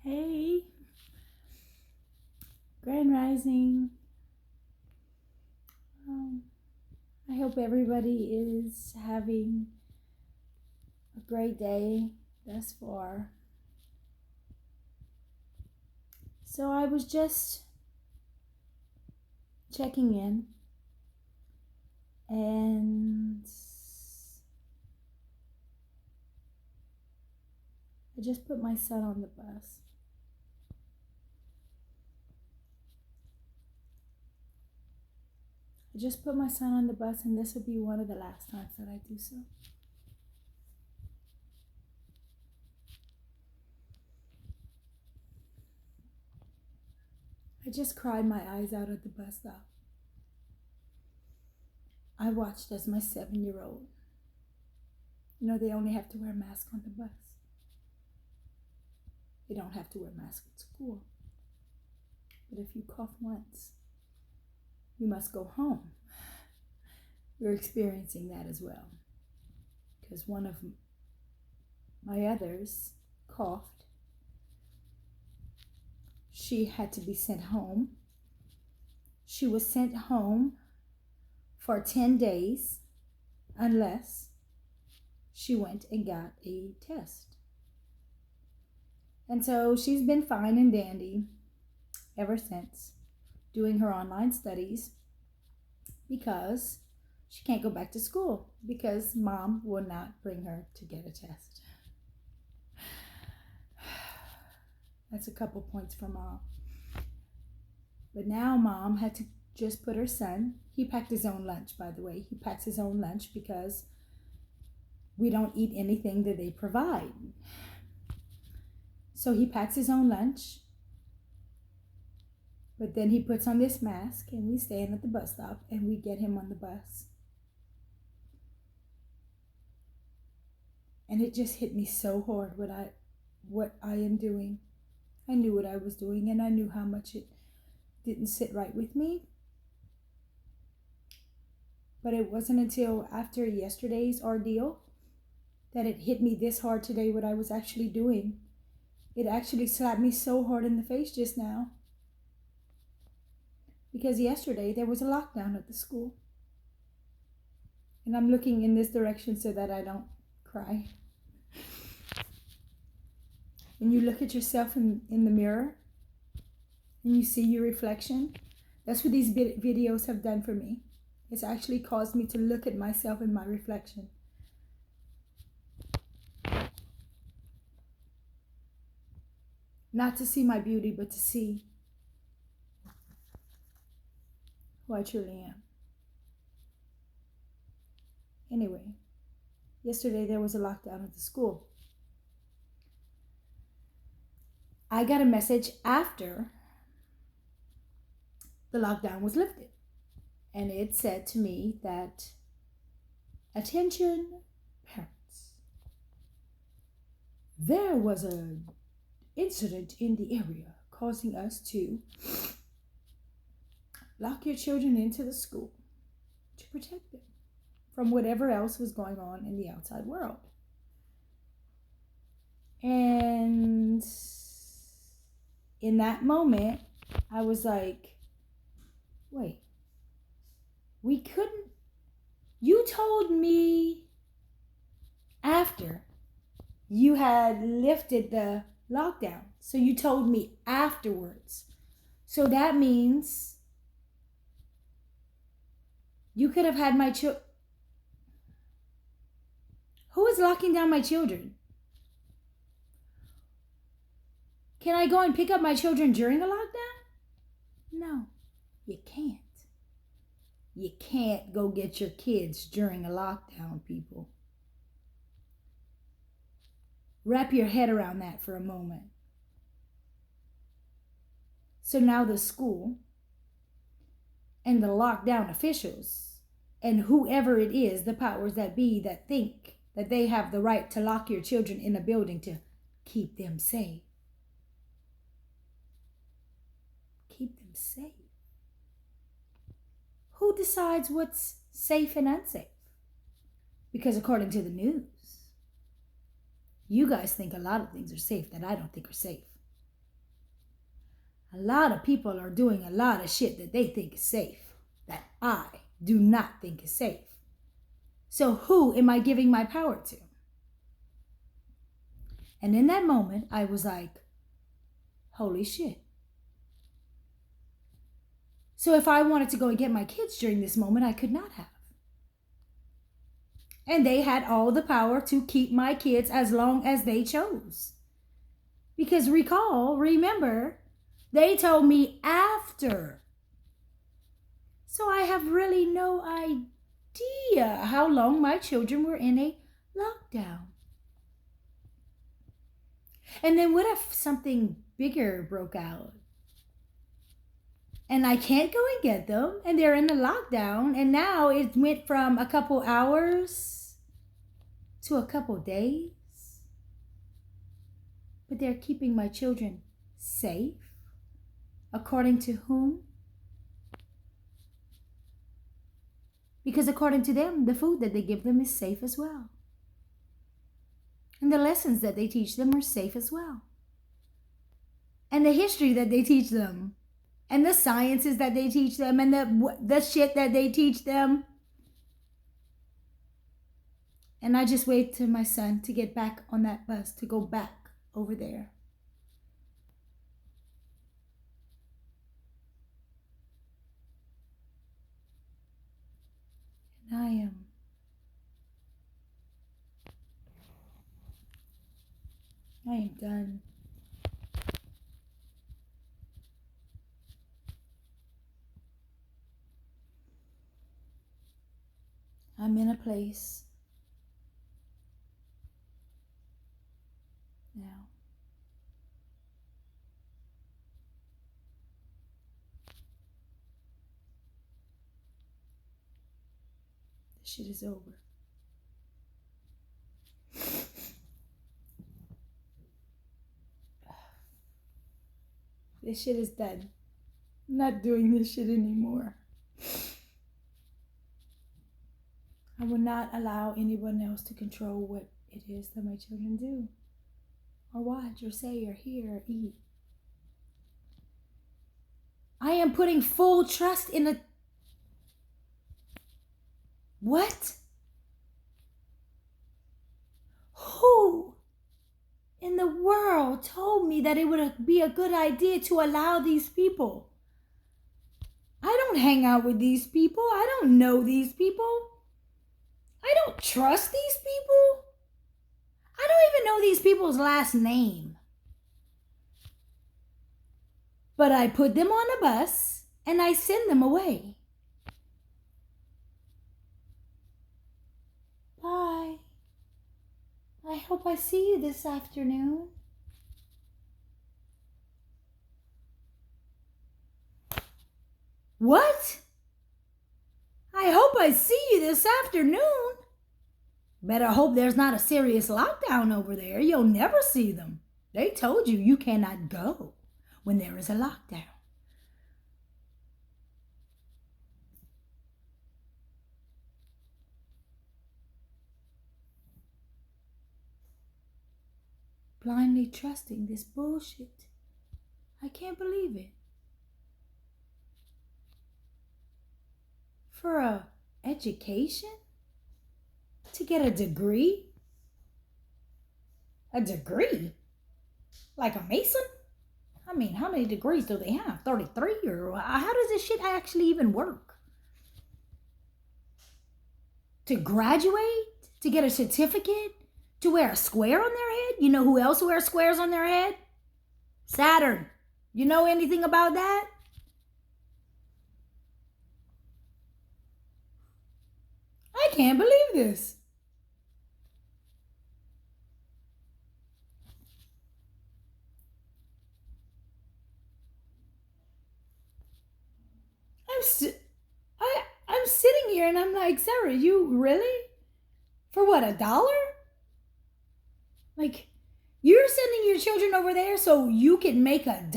Hey, Grand Rising. Um, I hope everybody is having a great day thus far. So, I was just checking in and I just put my son on the bus. I just put my son on the bus, and this will be one of the last times that I do so. I just cried my eyes out at the bus stop. I watched as my 7-year-old, they only have to wear a mask on the bus. They don't have to wear a mask at school. But if you cough once, you must go home. You're experiencing that as well. Because one of my others coughed. She had to be sent home. She was sent home for 10 days unless she went and got a test. And so she's been fine and dandy ever since, doing her online studies because she can't go back to school because mom will not bring her to get a test. That's a couple points for mom. But now mom had to just put her son, he packed his own lunch, by the way. He packs his own lunch because we don't eat anything that they provide. So he packs his own lunch, but then he puts on this mask and we stand at the bus stop and we get him on the bus. And it just hit me so hard what I am doing. I knew what I was doing and I knew how much it didn't sit right with me. But it wasn't until after yesterday's ordeal that it hit me this hard today what I was actually doing. It actually slapped me so hard in the face just now. Because yesterday there was a lockdown at the school. And I'm looking in this direction so that I don't cry. When you look at yourself in the mirror and you see your reflection, that's what these videos have done for me. It's actually caused me to look at myself in my reflection. Not to see my beauty, but to see who I truly am. Anyway, yesterday there was a lockdown at the school. I got a message after the lockdown was lifted. And it said to me that, attention parents, there was an incident in the area causing us to lock your children into the school to protect them from whatever else was going on in the outside world. And in that moment, I was like, wait, we couldn't, you told me after you had lifted the lockdown. So you told me afterwards. So that means you could have had my children. Who is locking down my children? Can I go and pick up my children during a lockdown? No, you can't. You can't go get your kids during a lockdown, people. Wrap your head around that for a moment. So now the school and the lockdown officials and whoever it is, the powers that be that think that they have the right to lock your children in a building to keep them safe. Keep them safe. Who decides what's safe and unsafe? Because according to the news, you guys think a lot of things are safe that I don't think are safe. A lot of people are doing a lot of shit that they think is safe, that I do not think is safe. So who am I giving my power to? And in that moment, I was like, holy shit. So if I wanted to go and get my kids during this moment, I could not have. And they had all the power to keep my kids as long as they chose. Because remember, they told me after. So I have really no idea how long my children were in a lockdown. And then what if something bigger broke out? And I can't go and get them, and they're in a lockdown, and now it went from a couple hours to a couple days. But they're keeping my children safe. According to whom? Because according to them, the food that they give them is safe as well. And the lessons that they teach them are safe as well. And the history that they teach them, and the sciences that they teach them, and the shit that they teach them. And I just wait to my son to get back on that bus, to go back over there. And I am done. I'm in a place now. This shit is over. This shit is done. I'm not doing this shit anymore. I will not allow anyone else to control what it is that my children do, or watch, or say, or hear, or eat. I am putting full trust in a... What? Who in the world told me that it would be a good idea to allow these people? I don't hang out with these people. I don't know these people. I don't trust these people. I don't even know these people's last name. But I put them on a bus and I send them away. Bye. I hope I see you this afternoon. What? I hope I see you this afternoon. Better hope there's not a serious lockdown over there. You'll never see them. They told you you cannot go when there is a lockdown. Blindly trusting this bullshit. I can't believe it. For a education? To get a degree? A degree? Like a Mason? I mean, how many degrees do they have? 33? Or how does this shit actually even work? To graduate? To get a certificate? To wear a square on their head? You know who else wears squares on their head? Saturn. You know anything about that? I can't believe this. I'm sitting here and I'm like, Sarah, you really? For what, $1? Like, you're sending your children over there so you can make $1?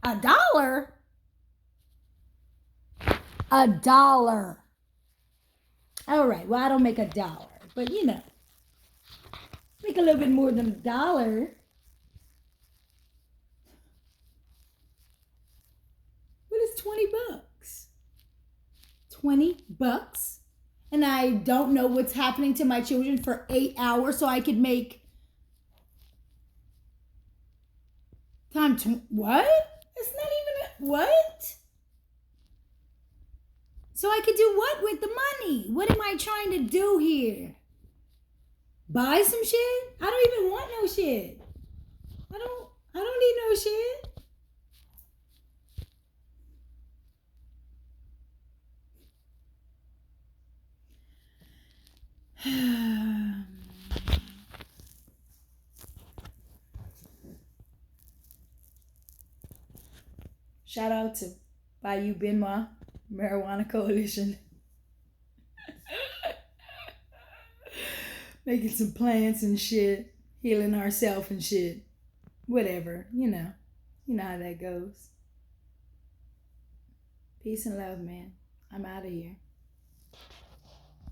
$1? $1. All right, well, I don't make $1, but you know, make a little bit more than $1. is 20 bucks. 20 bucks? And I don't know what's happening to my children for 8 hours so I could make what? It's not even what? So I could do what with the money? What am I trying to do here? Buy some shit? I don't even want no shit. I don't need no shit. Shout out to Bayou Benma Marijuana Coalition. Making some plants and shit. Healing ourselves and shit. Whatever, you know. You know how that goes. Peace and love, man. I'm out of here.